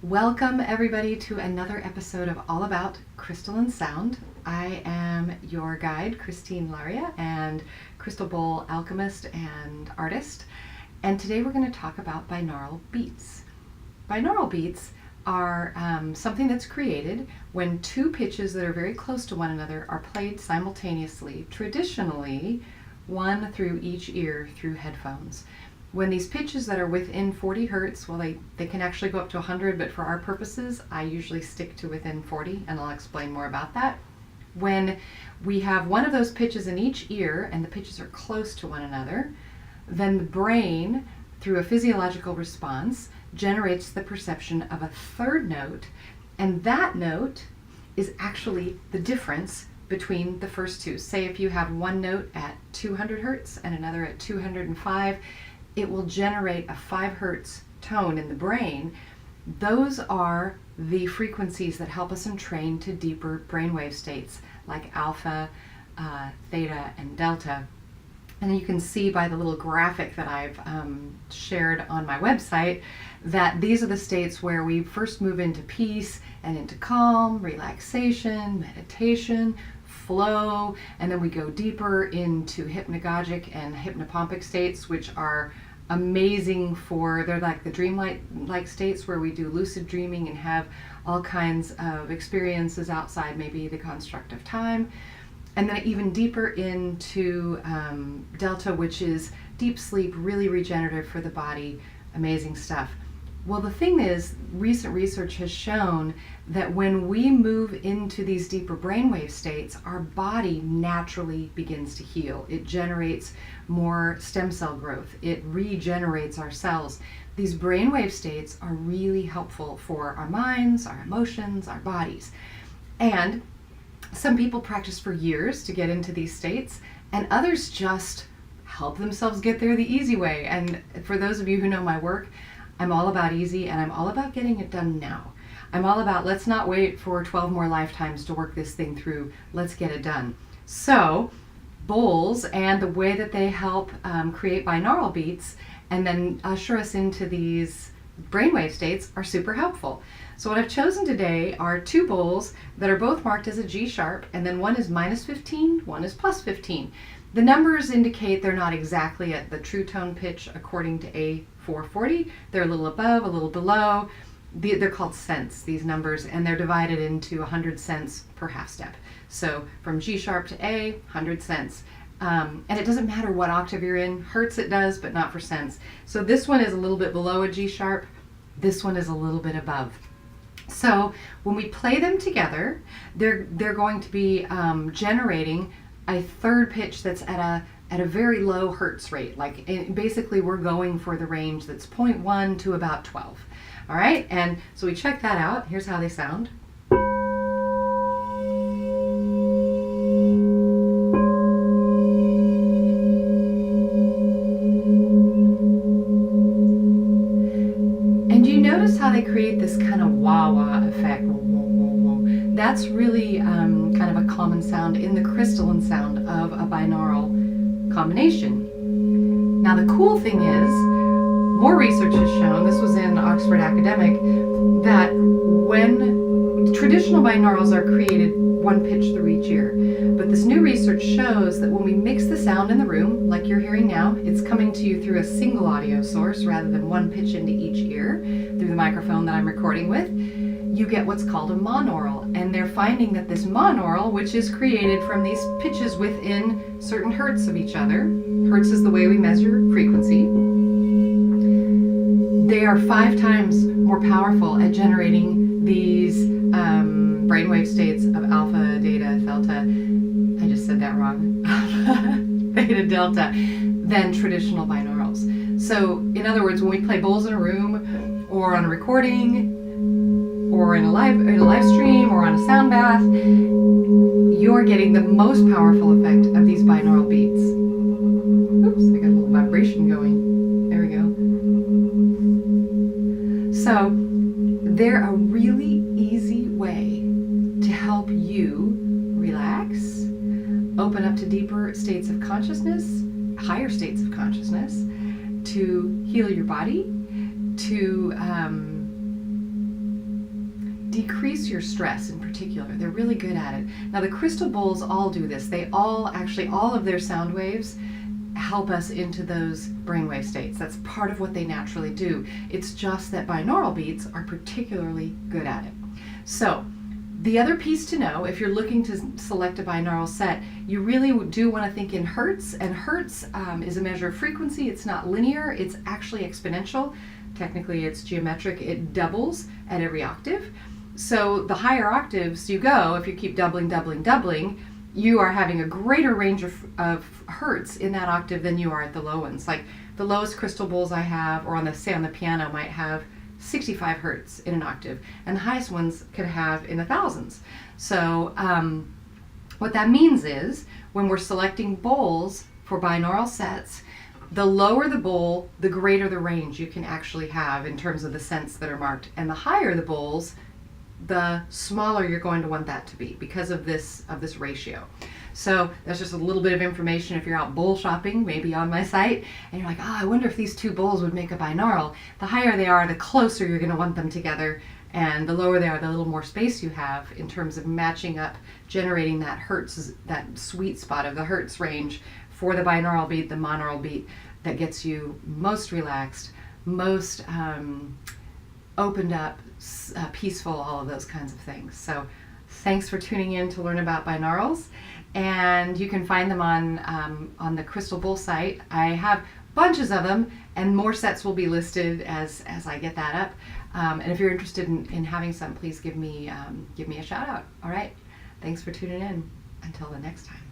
Welcome everybody to another episode of All About Crystalline Sound. I am your guide, Christine Laria, and crystal bowl alchemist and artist. And today we're going to talk about binaural beats. Binaural beats are something that's created when two pitches that are very close to one another are played simultaneously, traditionally one through each ear through headphones. When these pitches that are within 40 hertz, well, they can actually go up to 100, but for our purposes, I usually stick to within 40, and I'll explain more about that. When we have one of those pitches in each ear, and the pitches are close to one another, then the brain, through a physiological response, generates the perception of a third note, and that note is actually the difference between the first two. Say if you have one note at 200 hertz and another at 205, it will generate a 5 hertz tone in the brain. Those are the frequencies that help us entrain to deeper brainwave states like alpha, theta, and delta. And you can see by the little graphic that I've shared on my website that these are the states where we first move into peace and into calm, relaxation, meditation, flow, and then we go deeper into hypnagogic and hypnopompic states, which are amazing they're like the dreamlike states where we do lucid dreaming and have all kinds of experiences outside maybe the construct of time. And then even deeper into delta, which is deep sleep, really regenerative for the body, amazing stuff. Well, the thing is, recent research has shown that when we move into these deeper brainwave states, our body naturally begins to heal. It generates more stem cell growth. It regenerates our cells. These brainwave states are really helpful for our minds, our emotions, our bodies. And some people practice for years to get into these states, and others just help themselves get there the easy way. And for those of you who know my work, I'm all about easy, and I'm all about getting it done now. I'm all about let's not wait for 12 more lifetimes to work this thing through. Let's get it done. So bowls and the way that they help create binaural beats and then usher us into these brainwave states are super helpful. So what I've chosen today are two bowls that are both marked as a G sharp, and then one is -15, one is +15. The numbers indicate they're not exactly at the true tone pitch according to A440. They're a little above, a little below. They're called cents, these numbers, and they're divided into 100 cents per half step. So from G sharp to A, 100 cents. And it doesn't matter what octave you're in. Hertz it does, but not for cents. So this one is a little bit below a G sharp. This one is a little bit above. So when we play them together, they're going to be generating a third pitch that's at a very low hertz rate. Like basically we're going for the range that's 0.1 to about 12. All right, and so we check that out. Here's how they sound. And you notice how they create this kind of wah-wah effect. That's really kind of a common sound in the crystalline sound of a binaural combination. Now the cool thing is, more research has shown, this was in Oxford Academic, that when traditional binaurals are created one pitch through each ear, but this new research shows that when we mix the sound in the room, like you're hearing now, it's coming to you through a single audio source rather than one pitch into each ear through the microphone that I'm recording with. You get what's called a monaural, and they're finding that this monaural, which is created from these pitches within certain hertz of each other, hertz is the way we measure frequency, they are 5 times more powerful at generating these brainwave states of alpha, theta, delta, I just said that wrong, theta, delta, than traditional binaurals. So in other words, when we play bowls in a room or on a recording, or in a live stream, or on a sound bath, you're getting the most powerful effect of these binaural beats. Oops, I got a little vibration going. There we go. So they're a really easy way to help you relax, open up to deeper states of consciousness, higher states of consciousness, to heal your body, to decrease your stress in particular. They're really good at it. Now the crystal bowls all do this. They all, actually all of their sound waves help us into those brainwave states. That's part of what they naturally do. It's just that binaural beats are particularly good at it. So the other piece to know, if you're looking to select a binaural set, you really do want to think in hertz, and hertz is a measure of frequency. It's not linear, it's actually exponential. Technically it's geometric, it doubles at every octave. So the higher octaves you go, if you keep doubling, you are having a greater range of hertz in that octave than you are at the low ones. Like the lowest crystal bowls I have, or say on the piano, might have 65 hertz in an octave, and the highest ones could have in the thousands. So what that means is when we're selecting bowls for binaural sets, the lower the bowl, the greater the range you can actually have in terms of the cents that are marked, and the higher the bowls, the smaller you're going to want that to be because of this ratio. So that's just a little bit of information if you're out bowl shopping, maybe on my site, and you're like, oh, I wonder if these two bowls would make a binaural. The higher they are, the closer you're going to want them together, and the lower they are, the little more space you have in terms of matching up, generating that hertz, that sweet spot of the hertz range for the binaural beat, the monaural beat, that gets you most relaxed, most opened up, peaceful, all of those kinds of things. So thanks for tuning in to learn about binaurals, and you can find them on the Crystal Bowl site. I have bunches of them, and more sets will be listed as I get that up. And if you're interested in having some, please give me a shout out. All right, thanks for tuning in. Until the next time.